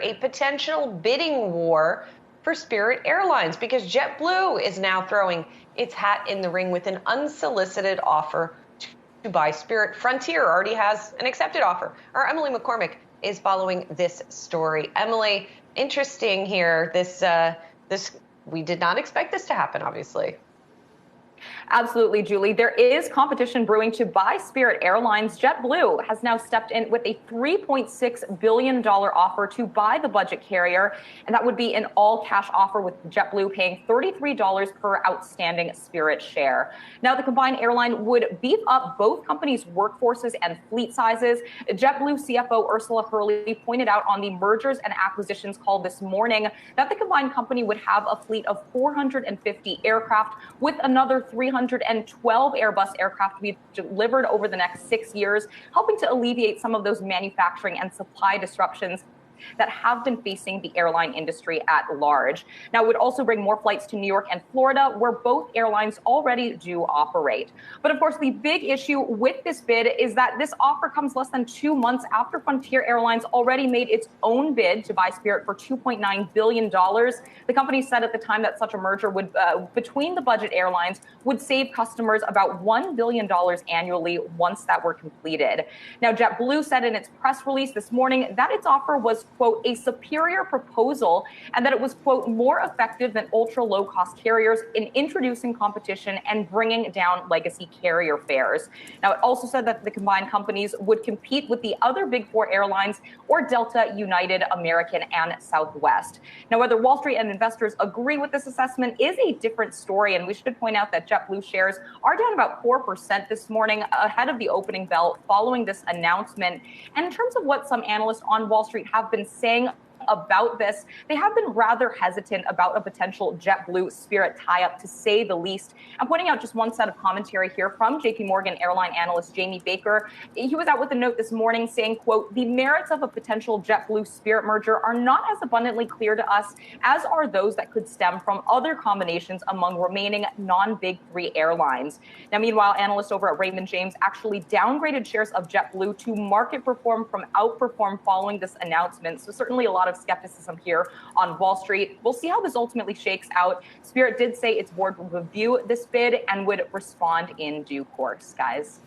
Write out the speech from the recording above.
a potential bidding war for Spirit Airlines because JetBlue is now throwing its hat in the ring with an unsolicited offer to buy Spirit. Frontier already has an accepted offer. Our Emily McCormick is following this story. Emily, interesting here. This we did not expect this to happen, obviously. Absolutely, Julie. There is competition brewing to buy Spirit Airlines. JetBlue has now stepped in with a $3.6 billion offer to buy the budget carrier, and that would be an all-cash offer with JetBlue paying $33 per outstanding Spirit share. Now, the combined airline would beef up both companies' workforces and fleet sizes. JetBlue CFO Ursula Hurley pointed out on the mergers and acquisitions call this morning that the combined company would have a fleet of 450 aircraft with another 312 Airbus aircraft to be delivered over the next 6 years, helping to alleviate some of those manufacturing and supply disruptions that have been facing the airline industry at large. Now, it would also bring more flights to New York and Florida, where both airlines already do operate. But of course, the big issue with this bid is that this offer comes less than 2 months after Frontier Airlines already made its own bid to buy Spirit for $2.9 billion. The company said at the time that such a merger would, between the budget airlines, would save customers about $1 billion annually once that were completed. Now, JetBlue said in its press release this morning that its offer was, quote, a superior proposal, and that it was, quote, more effective than ultra low cost carriers in introducing competition and bringing down legacy carrier fares. Now, it also said that the combined companies would compete with the other big four airlines or Delta, United, American, and Southwest. Now, whether Wall Street and investors agree with this assessment is a different story, and we should point out that JetBlue shares are down about 4% this morning ahead of the opening bell following this announcement. And in terms of what some analysts on Wall Street have been saying about this, they have been rather hesitant about a potential JetBlue Spirit tie-up, to say the least. I'm pointing out just one set of commentary here from JP Morgan airline analyst Jamie Baker. He was out with a note this morning saying, quote, the merits of a potential JetBlue Spirit merger are not as abundantly clear to us as are those that could stem from other combinations among remaining non-big three airlines. Now, meanwhile, analysts over at Raymond James actually downgraded shares of JetBlue to market perform from outperform following this announcement. So certainly a lot of skepticism here on Wall Street. We'll see how this ultimately shakes out. Spirit did say its board would review this bid and would respond in due course, guys.